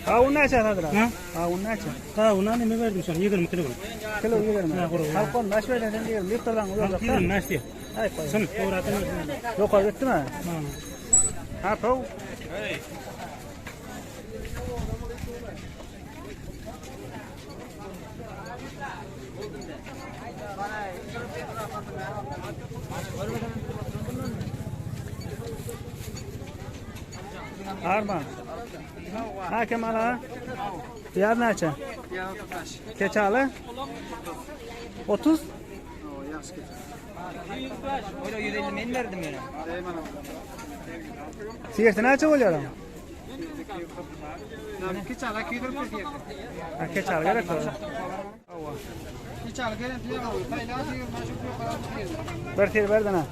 Ha un necha hozir? Ha un necha? Ha uni nima berdim sana 20 kilo. Kilo 20. Halqon mashvadan endi liftadan uzoqda. Nashti. Ay qo'y. Sin to'g'ratini. Yo'qolib ketdimi? Ha tov. Arman. Ha Kemal ha? Yer necha? Kechali? 30? Oyda 150 men verdim yana. Sigareti necha bo'lar? Kechali 240 berdi. Ha kechali kerak. Kechali kerak deyapman. Taylar yo'q, Bir ter berdana.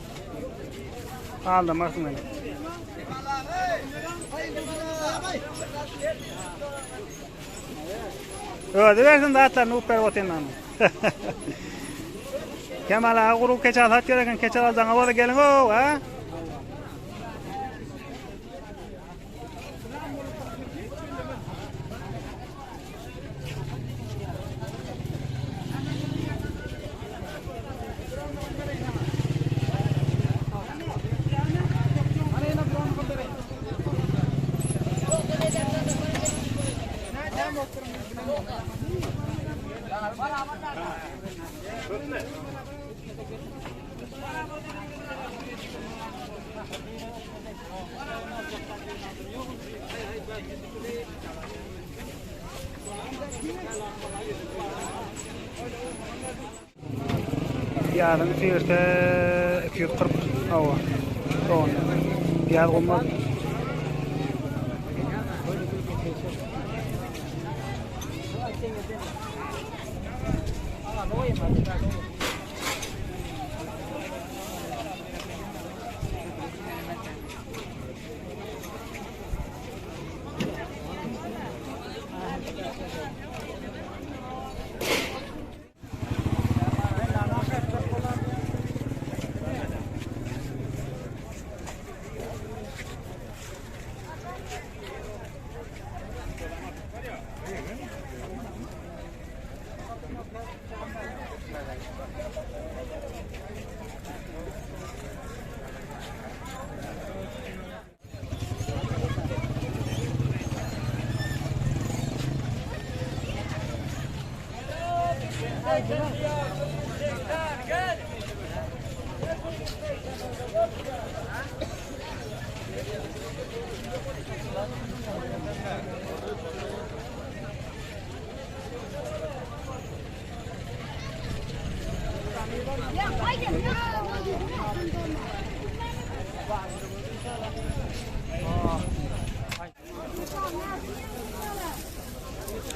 Aldım martımdan. Öde versin de atlarını upper otendan. Kemal ağuru keçal hat gereken keçal aldan avada gelin o ha. Yarın seyirte 240 hava. Son. Yarın olmaz.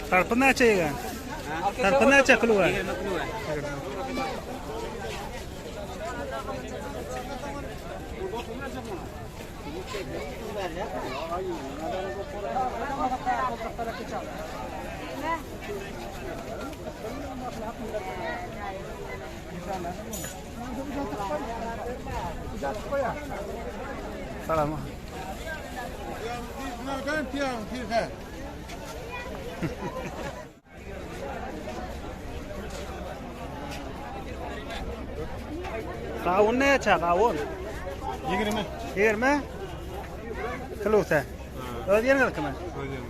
Tarpı neçe yegan? Tarpı neçe kilo var? 20 kilo var. Salam. Kavun neçe kavun? 20. 20? Kilosa. Ödeyen mi? Ödeyim.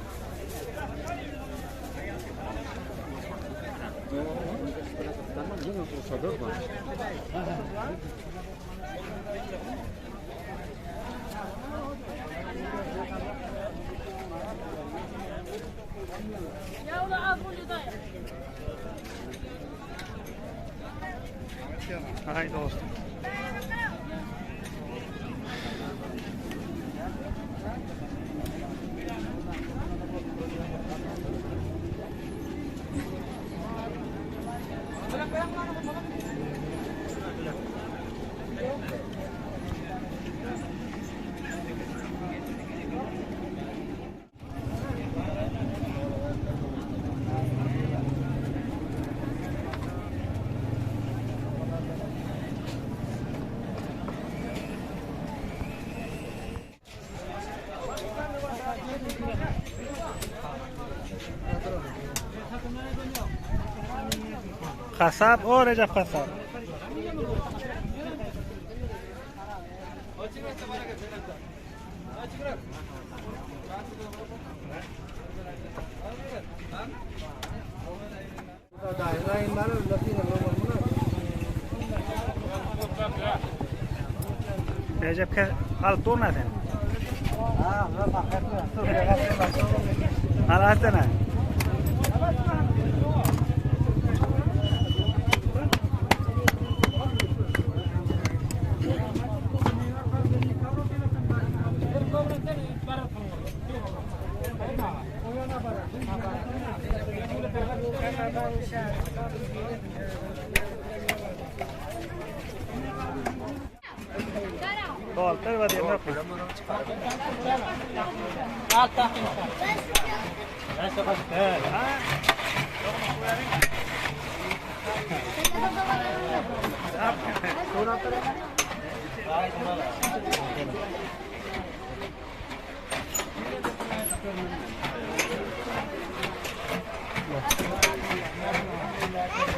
Haydi olsun. Kasap, o Recep kasap. Recep alıp durma sen. Al atana. Dolter va diye bak. Altta. Ben sokak.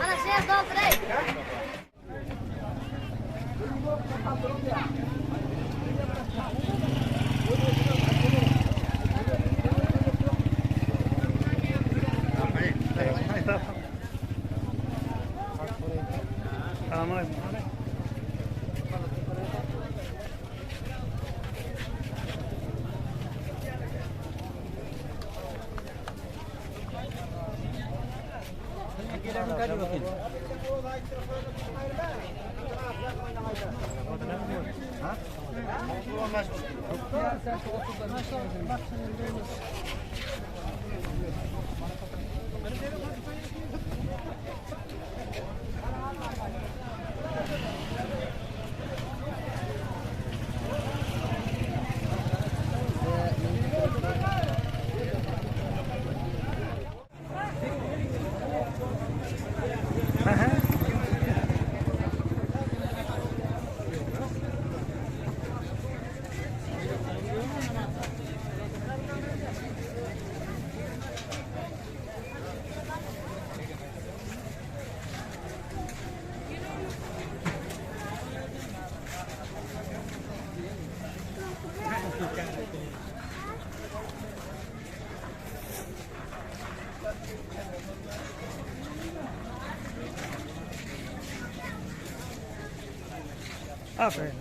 Ana şey doldur ey. Tamam. Aferin.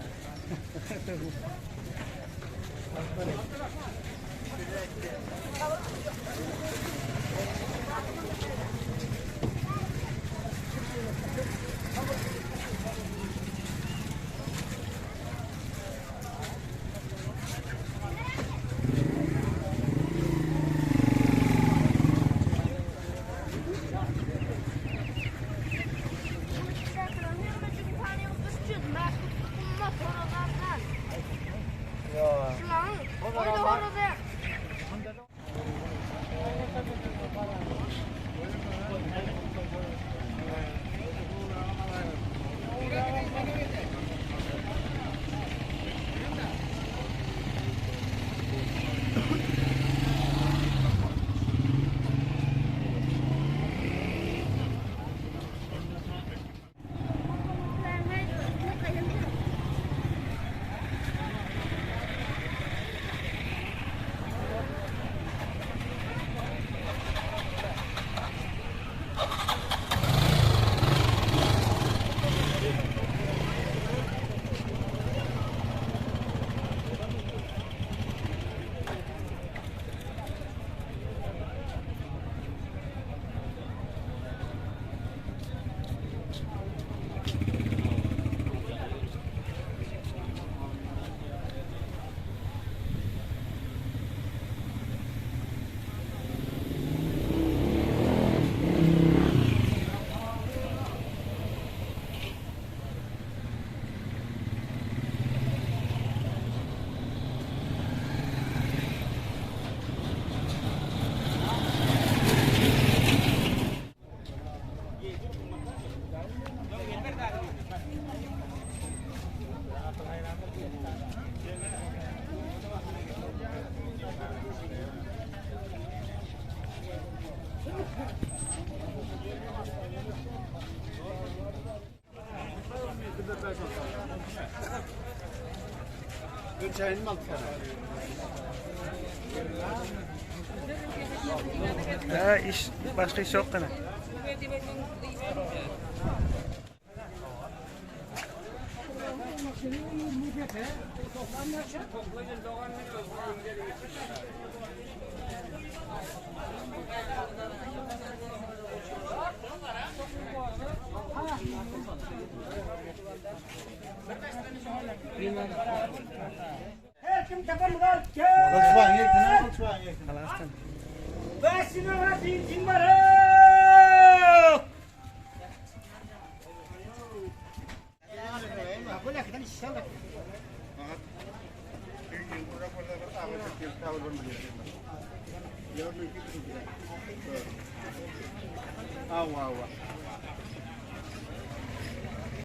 çayını mı aldık iş başka iş yok gene. Her kim kapımdan Volkswagen yektin, Volkswagen yektin. Alastan. Başına bir var. Awa awa.